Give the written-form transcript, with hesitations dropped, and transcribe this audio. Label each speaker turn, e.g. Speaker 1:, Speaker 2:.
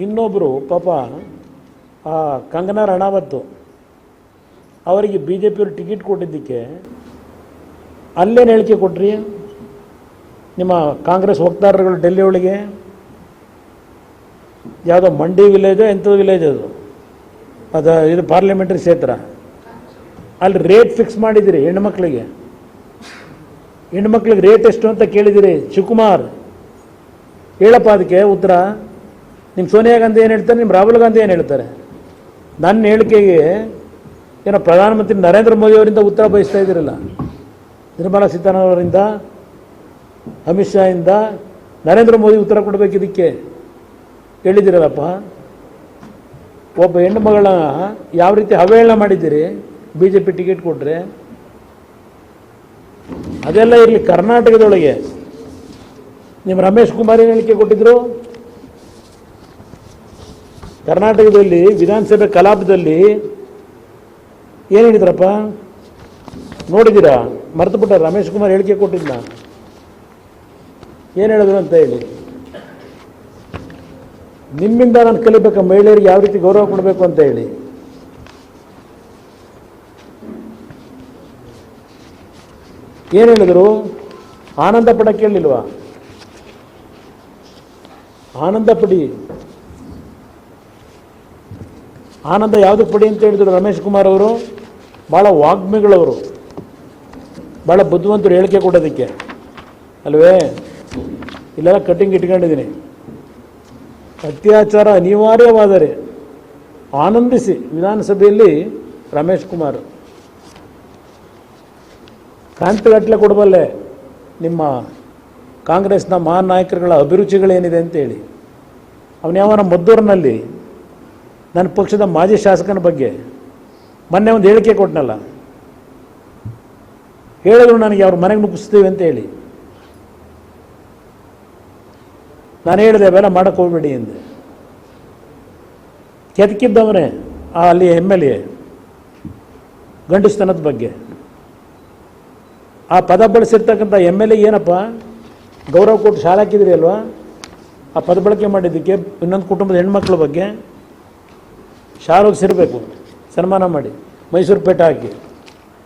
Speaker 1: ಇನ್ನೊಬ್ಬರು ಪಾಪ ಆ ಕಂಗನಾ ರಣಾವತ್ತು ಅವರಿಗೆ ಬಿ ಜೆ ಪಿಯವರು ಟಿಕೆಟ್ ಕೊಟ್ಟಿದ್ದಕ್ಕೆ ಅಲ್ಲೇನು ಹೇಳಿಕೆ ಕೊಟ್ರಿ ನಿಮ್ಮ ಕಾಂಗ್ರೆಸ್ ವಕ್ತಾರರುಗಳು ಡೆಲ್ಲಿ ಒಳಗೆ? ಯಾವುದೋ ಮಂಡಿ ವಿಲೇಜೋ ಎಂಥದ್ದು ವಿಲೇಜ್ ಅದು ಇದು ಪಾರ್ಲಿಮೆಂಟ್ರಿ ಕ್ಷೇತ್ರ. ಅಲ್ಲಿ ರೇಟ್ ಫಿಕ್ಸ್ ಮಾಡಿದಿರಿ ಹೆಣ್ಮಕ್ಳಿಗೆ ರೇಟ್ ಎಷ್ಟು ಅಂತ ಕೇಳಿದಿರಿ. ಶಿವಕುಮಾರ್ ಹೇಳಪ್ಪ ಅದಕ್ಕೆ ಉತ್ತರ. ನಿಮ್ಮ ಸೋನಿಯಾ ಗಾಂಧಿ ಏನು ಹೇಳ್ತಾರೆ, ನಿಮ್ಮ ರಾಹುಲ್ ಗಾಂಧಿ ಏನು ಹೇಳ್ತಾರೆ? ನನ್ನ ಹೇಳಿಕೆಗೆ ಏನೋ ಪ್ರಧಾನಮಂತ್ರಿ ನರೇಂದ್ರ ಮೋದಿ ಅವರಿಂದ ಉತ್ತರ ಬಯಸ್ತಾ ಇದ್ದೀರಲ್ಲ, ನಿರ್ಮಲಾ ಸೀತಾರಾಮನ್ ಅವರಿಂದ, ಅಮಿತ್ ಶಾ ಇಂದ ನರೇಂದ್ರ ಮೋದಿ ಉತ್ತರ ಕೊಡಬೇಕು ಇದಕ್ಕೆ ಹೇಳಿದ್ದೀರಲ್ಲಪ್ಪ. ಒಬ್ಬ ಹೆಣ್ಣು ಮಗಳ ಯಾವ ರೀತಿ ಅವಹೇಳನ ಮಾಡಿದ್ದೀರಿ ಬಿ ಜೆ ಪಿ ಟಿಕೆಟ್ ಕೊಟ್ಟರೆ. ಅದೆಲ್ಲ ಇರಲಿ, ಕರ್ನಾಟಕದೊಳಗೆ ನಿಮ್ಮ ರಮೇಶ್ ಕುಮಾರ್ ಏನು ಹೇಳಿಕೆ ಕೊಟ್ಟಿದ್ರು? ಕರ್ನಾಟಕದಲ್ಲಿ ವಿಧಾನಸಭೆ ಕಲಾಪದಲ್ಲಿ ಏನು ಹೇಳಿದ್ರಪ್ಪ ನೋಡಿದ್ದೀರಾ? ಮರೆತು ಬಿಟ್ಟ ರಮೇಶ್ ಕುಮಾರ್ ಹೇಳಿಕೆ ಕೊಟ್ಟಿದ್ದ ಏನು ಹೇಳಿದ್ರು ಅಂತ ಹೇಳಿ. ನಿಮ್ಮಿಂದ ನಾನು ಕಲಿಬೇಕು ಮಹಿಳೆಯರಿಗೆ ಯಾವ ರೀತಿ ಗೌರವ ಕೊಡಬೇಕು ಅಂತ ಹೇಳಿ. ಏನು ಹೇಳಿದರು? ಆನಂದ ಪಡಕ್ಕೆ ಹೇಳಿಲ್ವಾ? ಆನಂದ ಪಡಿ, ಆನಂದ ಯಾವುದಕ್ಕೆ ಪಡಿ ಅಂತ ಹೇಳಿದರು ರಮೇಶ್ ಕುಮಾರ್ ಅವರು? ಭಾಳ ವಾಗ್ಮಿಗಳವರು, ಭಾಳ ಬುದ್ಧಿವಂತರು ಹೇಳಿಕೆ ಕೊಡೋದಕ್ಕೆ ಅಲ್ವೇ? ಇಲ್ಲೆಲ್ಲ ಕಟ್ಟಿಂಗ್ ಇಟ್ಕೊಂಡಿದ್ದೀನಿ. ಅತ್ಯಾಚಾರ ಅನಿವಾರ್ಯವಾದರೆ ಆನಂದಿಸಿ ವಿಧಾನಸಭೆಯಲ್ಲಿ ರಮೇಶ್ ಕುಮಾರ್ ಕ್ರಾಂತಿಗಟ್ಟಲೆ ಕೊಡಬಲ್ಲೆ ನಿಮ್ಮ ಕಾಂಗ್ರೆಸ್ನ ಮಹಾನ್ ನಾಯಕರುಗಳ ಅಭಿರುಚಿಗಳೇನಿದೆ ಅಂತೇಳಿ. ಅವನ್ಯಾವನ ಮದ್ದೂರಿನಲ್ಲಿ ನನ್ನ ಪಕ್ಷದ ಮಾಜಿ ಶಾಸಕನ ಬಗ್ಗೆ ಮೊನ್ನೆ ಒಂದು ಹೇಳಿಕೆ ಕೊಟ್ಟನಲ್ಲ, ಹೇಳಿದ್ರು ನನಗೆ ಅವ್ರ ಮನೆಗೆ ನುಗ್ಗಿಸ್ತೀವಿ ಅಂತ ಹೇಳಿ. ನಾನು ಹೇಳಿದೆ ಅವೆಲ್ಲ ಮಾಡೋಕ್ಕೆ ಹೋಗ್ಬೇಡಿ ಎಂದೆ. ಕೆದಕಿದ್ದವನೇ ಅಲ್ಲಿ ಎಮ್ ಎಲ್ ಎ ಗಂಡಸ್ತನದ ಬಗ್ಗೆ ಆ ಪದ ಬಳಸಿರ್ತಕ್ಕಂಥ ಎಮ್ ಎಲ್ ಎ ಏನಪ್ಪ ಗೌರವ ಕೊಟ್ಟು ಶಾಲೆ ಹಾಕಿದ್ರಿ ಅಲ್ವಾ? ಆ ಪದ ಬಳಕೆ ಮಾಡಿದ್ದಕ್ಕೆ ಇನ್ನೊಂದು ಕುಟುಂಬದ ಹೆಣ್ಮಕ್ಳ ಬಗ್ಗೆ ಶಾಲೆಗೆ ಸೇರಬೇಕು, ಸನ್ಮಾನ ಮಾಡಿ ಮೈಸೂರು ಪೇಟ ಹಾಕಿ